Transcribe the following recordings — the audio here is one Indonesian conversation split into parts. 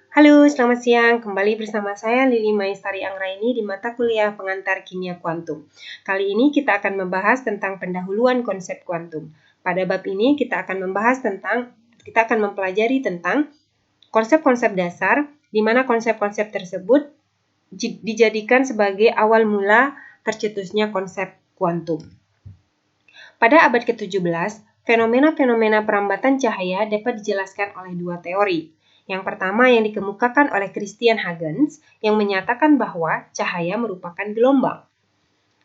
Halo, selamat siang. Kembali bersama saya Lili Maestari Anggraini di mata kuliah Pengantar Kimia Kuantum. Kali ini kita akan membahas tentang pendahuluan konsep kuantum. Pada bab ini kita akan mempelajari tentang konsep-konsep dasar di mana konsep-konsep tersebut dijadikan sebagai awal mula tercetusnya konsep kuantum. Pada abad ke-17, fenomena-fenomena perambatan cahaya dapat dijelaskan oleh dua teori. Yang pertama yang dikemukakan oleh Christian Huygens yang menyatakan bahwa cahaya merupakan gelombang.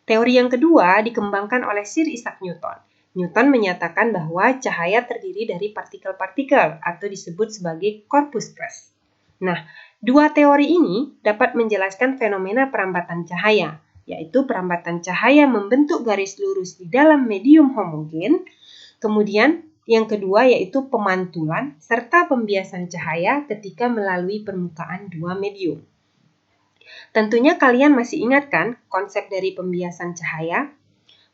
Teori yang kedua dikembangkan oleh Sir Isaac Newton. Newton menyatakan bahwa cahaya terdiri dari partikel-partikel atau disebut sebagai corpuscles. Nah, dua teori ini dapat menjelaskan fenomena perambatan cahaya, yaitu perambatan cahaya membentuk garis lurus di dalam medium homogen. Kemudian yang kedua yaitu pemantulan serta pembiasan cahaya ketika melalui permukaan dua medium. Tentunya kalian masih ingat kan konsep dari pembiasan cahaya?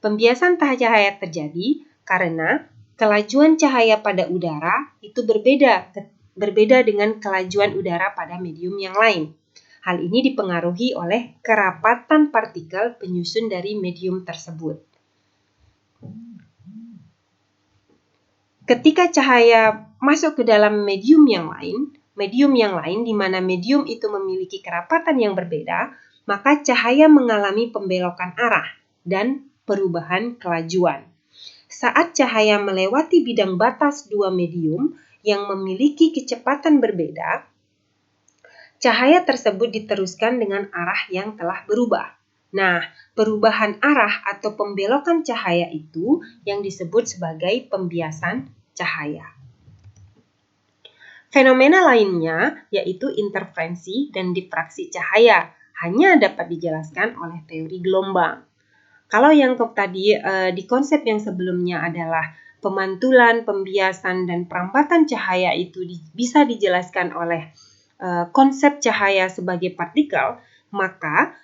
Pembiasan cahaya terjadi karena kelajuan cahaya pada udara itu berbeda dengan kelajuan udara pada medium yang lain. Hal ini dipengaruhi oleh kerapatan partikel penyusun dari medium tersebut. Ketika cahaya masuk ke dalam medium yang lain di mana medium itu memiliki kerapatan yang berbeda, maka cahaya mengalami pembelokan arah dan perubahan kelajuan. Saat cahaya melewati bidang batas dua medium yang memiliki kecepatan berbeda, cahaya tersebut diteruskan dengan arah yang telah berubah. Nah, perubahan arah atau pembelokan cahaya itu yang disebut sebagai pembiasan cahaya. Fenomena lainnya yaitu interferensi dan difraksi cahaya hanya dapat dijelaskan oleh teori gelombang. Kalau yang tadi di konsep yang sebelumnya adalah pemantulan, pembiasan, dan perambatan cahaya itu bisa dijelaskan oleh konsep cahaya sebagai partikel, maka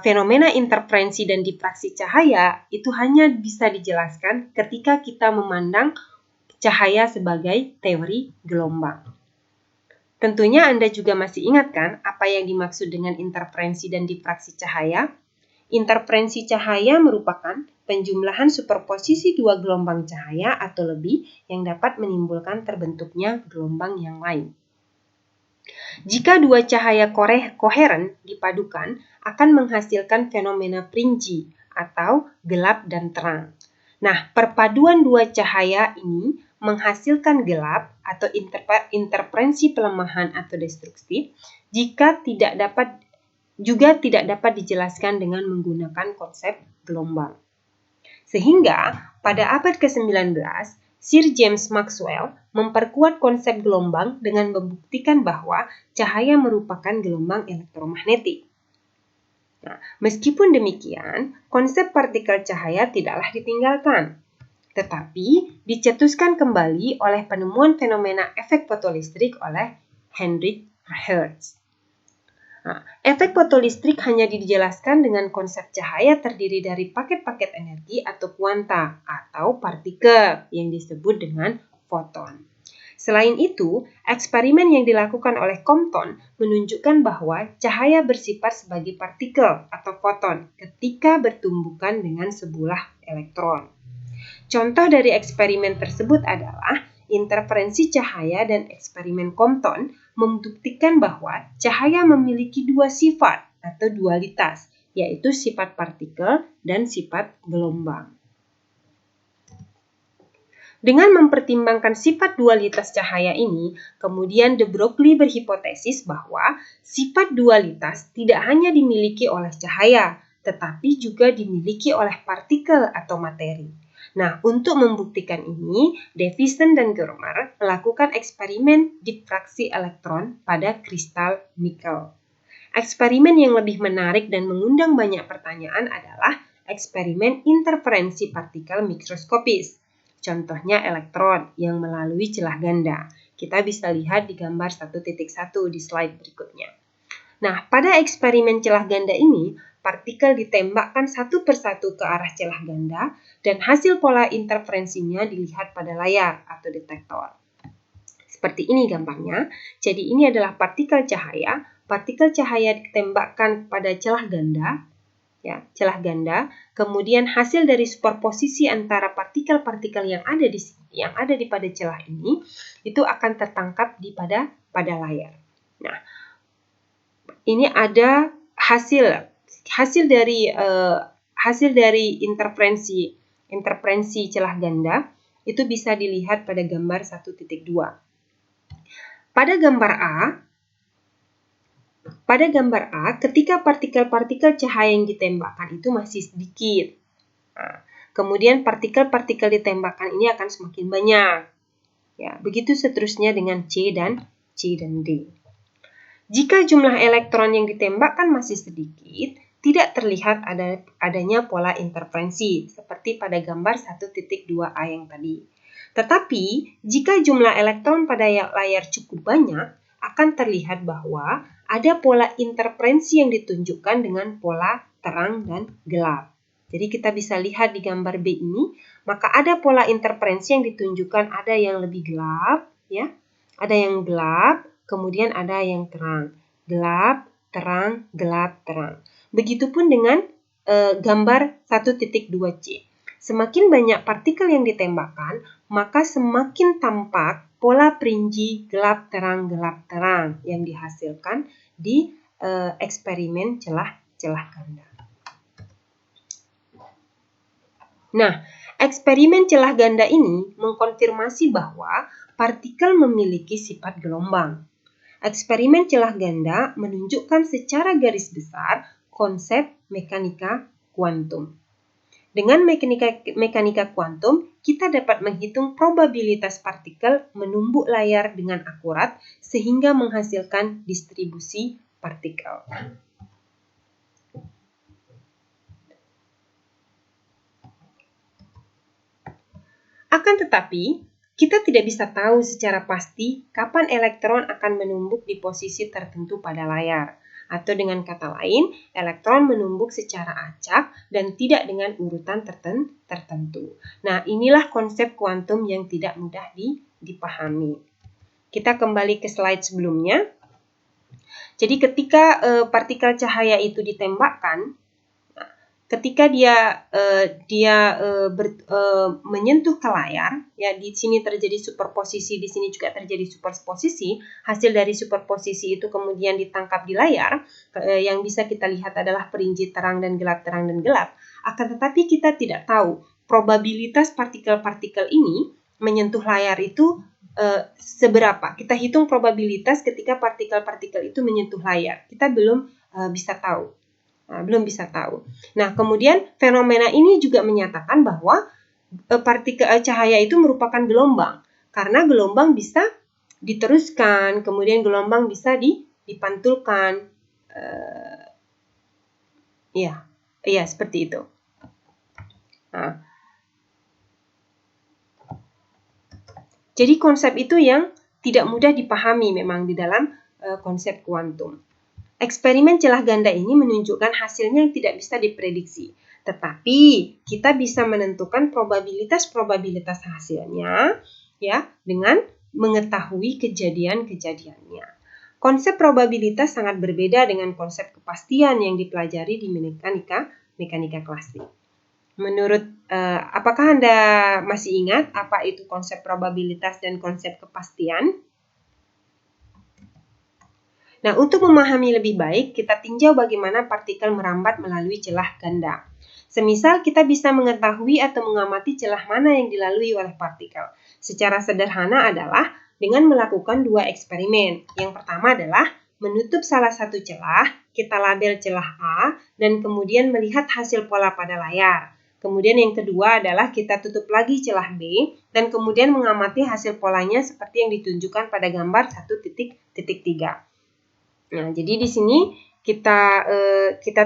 fenomena interferensi dan difraksi cahaya itu hanya bisa dijelaskan ketika kita memandang cahaya sebagai teori gelombang. Tentunya Anda juga masih ingat kan apa yang dimaksud dengan interferensi dan difraksi cahaya? Interferensi cahaya merupakan penjumlahan superposisi dua gelombang cahaya atau lebih yang dapat menimbulkan terbentuknya gelombang yang lain. Jika dua cahaya koheren dipadukan, akan menghasilkan fenomena Fringy atau gelap dan terang. Nah, perpaduan dua cahaya ini menghasilkan gelap atau interferensi pelemahan atau destruksi jika tidak dapat dijelaskan dengan menggunakan konsep gelombang. Sehingga pada abad ke-19, Sir James Maxwell memperkuat konsep gelombang dengan membuktikan bahwa cahaya merupakan gelombang elektromagnetik. Nah, meskipun demikian, konsep partikel cahaya tidaklah ditinggalkan, tetapi dicetuskan kembali oleh penemuan fenomena efek fotolistrik oleh Heinrich Hertz. Nah, efek fotolistrik hanya dijelaskan dengan konsep cahaya terdiri dari paket-paket energi atau kuanta atau partikel yang disebut dengan foton. Selain itu, eksperimen yang dilakukan oleh Compton menunjukkan bahwa cahaya bersifat sebagai partikel atau foton ketika bertumbukan dengan sebuah elektron. Contoh dari eksperimen tersebut adalah interferensi cahaya dan eksperimen Compton membuktikan bahwa cahaya memiliki dua sifat atau dualitas, yaitu sifat partikel dan sifat gelombang. Dengan mempertimbangkan sifat dualitas cahaya ini, kemudian de Broglie berhipotesis bahwa sifat dualitas tidak hanya dimiliki oleh cahaya, tetapi juga dimiliki oleh partikel atau materi. Nah, untuk membuktikan ini, Davison dan Germer melakukan eksperimen difraksi elektron pada kristal nikel. Eksperimen yang lebih menarik dan mengundang banyak pertanyaan adalah eksperimen interferensi partikel mikroskopis. Contohnya elektron yang melalui celah ganda. Kita bisa lihat di gambar 1.1 di slide berikutnya. Nah, pada eksperimen celah ganda ini, partikel ditembakkan satu persatu ke arah celah ganda dan hasil pola interferensinya dilihat pada layar atau detektor. Seperti ini gambarnya. Jadi ini adalah partikel cahaya. Partikel cahaya ditembakkan pada celah ganda, ya, celah ganda. Kemudian hasil dari superposisi antara partikel-partikel yang ada di sini, yang ada di pada celah ini, itu akan tertangkap di pada layar. Nah, ini ada hasil dari interferensi celah ganda itu bisa dilihat pada gambar 1.2. Pada gambar A, ketika partikel-partikel cahaya yang ditembakkan itu masih sedikit. Nah, kemudian partikel-partikel ditembakkan ini akan semakin banyak. Ya, begitu seterusnya dengan C dan D. Jika jumlah elektron yang ditembakkan masih sedikit, tidak terlihat adanya pola interferensi seperti pada gambar 1.2a yang tadi. Tetapi, jika jumlah elektron pada layar cukup banyak, akan terlihat bahwa ada pola interferensi yang ditunjukkan dengan pola terang dan gelap. Jadi kita bisa lihat di gambar B ini, maka ada pola interferensi yang ditunjukkan, ada yang lebih gelap, ya, ada yang gelap, kemudian ada yang terang. Gelap, terang, gelap, terang. Begitupun dengan gambar 1.2c. Semakin banyak partikel yang ditembakkan, maka semakin tampak pola perinci gelap terang yang dihasilkan di eksperimen celah ganda. Nah, eksperimen celah ganda ini mengkonfirmasi bahwa partikel memiliki sifat gelombang. Eksperimen celah ganda menunjukkan secara garis besar konsep mekanika kuantum. Dengan mekanika kuantum, kita dapat menghitung probabilitas partikel menumbuk layar dengan akurat sehingga menghasilkan distribusi partikel. Akan tetapi, kita tidak bisa tahu secara pasti kapan elektron akan menumbuk di posisi tertentu pada layar. Atau dengan kata lain, elektron menumbuk secara acak dan tidak dengan urutan tertentu. Nah, inilah konsep kuantum yang tidak mudah dipahami. Kita kembali ke slide sebelumnya. Jadi ketika partikel cahaya itu ditembakkan, ketika dia menyentuh ke layar, ya, di sini terjadi superposisi, di sini juga terjadi superposisi. Hasil dari superposisi itu kemudian ditangkap di layar. Yang bisa kita lihat adalah perinci terang dan gelap, terang dan gelap. Akan tetapi kita tidak tahu probabilitas partikel-partikel ini menyentuh layar itu seberapa. Kita hitung probabilitas ketika partikel-partikel itu menyentuh layar. Kita belum bisa tahu. Belum bisa tahu. Nah, kemudian fenomena ini juga menyatakan bahwa partikel cahaya itu merupakan gelombang. Karena gelombang bisa diteruskan, kemudian gelombang bisa dipantulkan. Iya, seperti itu. Nah, jadi konsep itu yang tidak mudah dipahami memang di dalam konsep kuantum. Eksperimen celah ganda ini menunjukkan hasilnya yang tidak bisa diprediksi. Tetapi kita bisa menentukan probabilitas hasilnya, ya, dengan mengetahui kejadian-kejadiannya. Konsep probabilitas sangat berbeda dengan konsep kepastian yang dipelajari di mekanika klasik. Menurut apakah Anda masih ingat apa itu konsep probabilitas dan konsep kepastian? Nah, untuk memahami lebih baik, kita tinjau bagaimana partikel merambat melalui celah ganda. Semisal kita bisa mengetahui atau mengamati celah mana yang dilalui oleh partikel. Secara sederhana adalah dengan melakukan dua eksperimen. Yang pertama adalah menutup salah satu celah, kita label celah A, dan kemudian melihat hasil pola pada layar. Kemudian yang kedua adalah kita tutup lagi celah B, dan kemudian mengamati hasil polanya seperti yang ditunjukkan pada gambar 1.3. Nah, jadi di sini kita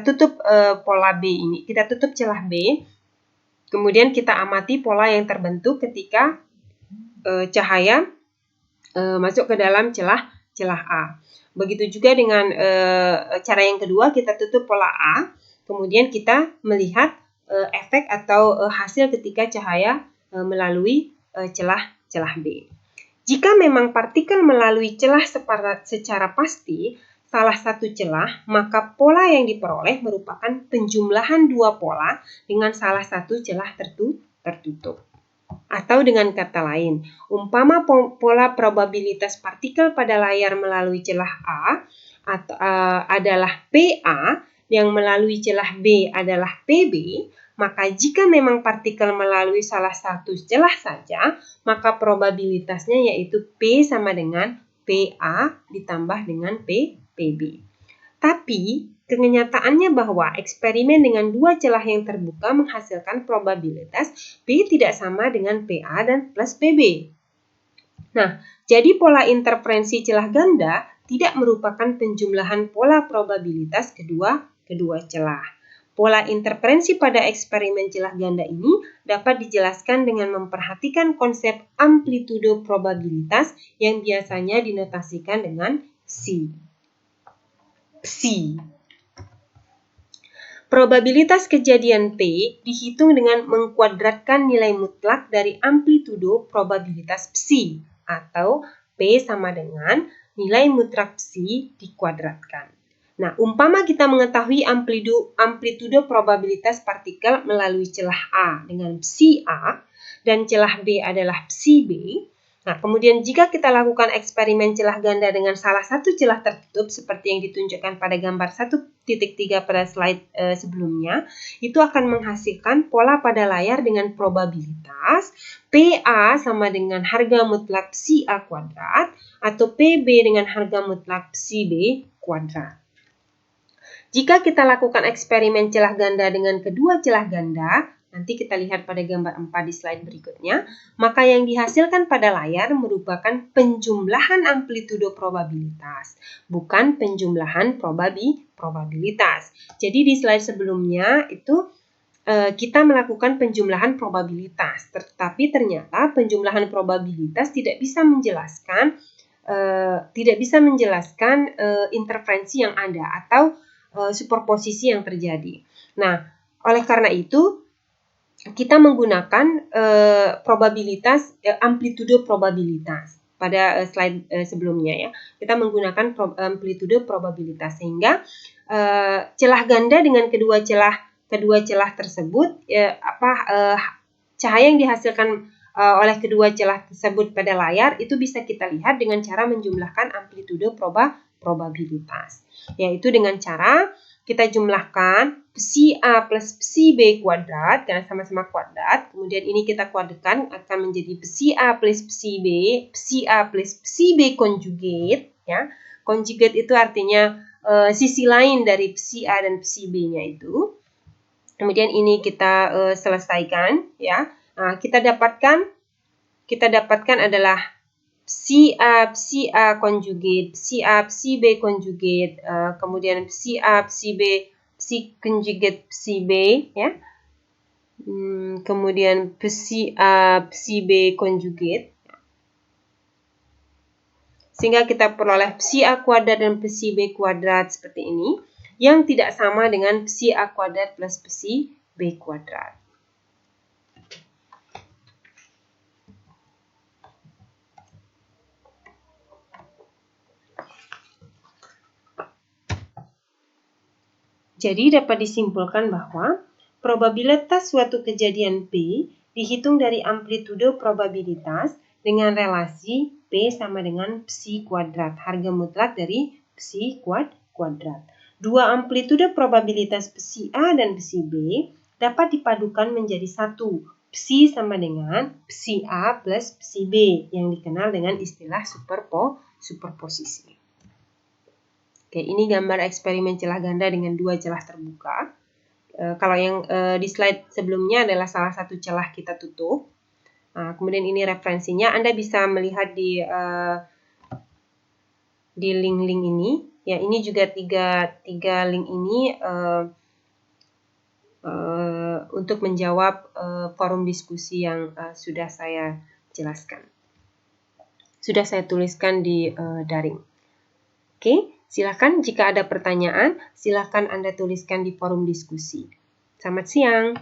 tutup pola B ini, kita tutup celah B, kemudian kita amati pola yang terbentuk ketika cahaya masuk ke dalam celah A. Begitu juga dengan cara yang kedua, kita tutup pola A, kemudian kita melihat efek atau hasil ketika cahaya melalui celah B. Jika memang partikel melalui celah secara pasti, salah satu celah, maka pola yang diperoleh merupakan penjumlahan dua pola dengan salah satu celah tertutup. Atau dengan kata lain, umpama pola probabilitas partikel pada layar melalui celah A adalah PA, yang melalui celah B adalah PB, maka jika memang partikel melalui salah satu celah saja, maka probabilitasnya yaitu P sama dengan PA ditambah dengan PB. Tapi, kenyataannya bahwa eksperimen dengan dua celah yang terbuka menghasilkan probabilitas P tidak sama dengan PA dan plus PB. Nah, jadi pola interferensi celah ganda tidak merupakan penjumlahan pola probabilitas kedua celah. Pola interferensi pada eksperimen celah ganda ini dapat dijelaskan dengan memperhatikan konsep amplitudo probabilitas yang biasanya dinotasikan dengan psi. Probabilitas kejadian P dihitung dengan mengkuadratkan nilai mutlak dari amplitudo probabilitas psi, atau P sama dengan nilai mutlak psi dikuadratkan. Nah, umpama kita mengetahui amplitudo probabilitas partikel melalui celah A dengan psi A dan celah B adalah psi B. Nah, kemudian jika kita lakukan eksperimen celah ganda dengan salah satu celah tertutup seperti yang ditunjukkan pada gambar 1.3 pada slide sebelumnya, itu akan menghasilkan pola pada layar dengan probabilitas PA sama dengan harga mutlak psi A kuadrat atau PB dengan harga mutlak psi B kuadrat. Jika kita lakukan eksperimen celah ganda dengan kedua celah ganda, nanti kita lihat pada gambar 4 di slide berikutnya, maka yang dihasilkan pada layar merupakan penjumlahan amplitudo probabilitas, bukan penjumlahan probabilitas. Jadi di slide sebelumnya itu kita melakukan penjumlahan probabilitas, tetapi ternyata penjumlahan probabilitas tidak bisa menjelaskan interferensi yang ada atau superposisi yang terjadi. Nah, oleh karena itu kita menggunakan amplitudo probabilitas pada slide sebelumnya ya. Kita menggunakan amplitudo probabilitas sehingga celah ganda dengan kedua celah tersebut cahaya yang dihasilkan oleh kedua celah tersebut pada layar itu bisa kita lihat dengan cara menjumlahkan amplitudo probabilitas, yaitu dengan cara kita jumlahkan psi A plus psi B kuadrat karena sama-sama kuadrat, kemudian ini kita kuadratkan akan menjadi psi A plus psi B, psi A plus psi B konjugate ya. Konjugate itu artinya sisi lain dari psi A dan psi B-nya itu. Kemudian ini kita selesaikan ya. Nah, kita dapatkan adalah psi A konjugate, psi A psi B konjugate, kemudian psi A psi B psi konjugate psi B ya. Kemudian psi A psi B konjugate. Sehingga kita peroleh psi A kuadrat dan psi B kuadrat seperti ini yang tidak sama dengan psi A kuadrat plus psi B kuadrat. Jadi dapat disimpulkan bahwa probabilitas suatu kejadian P dihitung dari amplitudo probabilitas dengan relasi P sama dengan psi kuadrat, harga mutlak dari psi kuadrat. Dua amplitudo probabilitas psi A dan psi B dapat dipadukan menjadi satu, psi sama dengan psi A plus psi B yang dikenal dengan istilah superposisi. Oke, ini gambar eksperimen celah ganda dengan dua celah terbuka. Kalau yang di slide sebelumnya adalah salah satu celah kita tutup. Kemudian ini referensinya. Anda bisa melihat di link-link ini. Ya, ini juga tiga link ini untuk menjawab forum diskusi yang sudah saya jelaskan. Sudah saya tuliskan di daring. Oke. Silakan jika ada pertanyaan, silakan Anda tuliskan di forum diskusi. Selamat siang.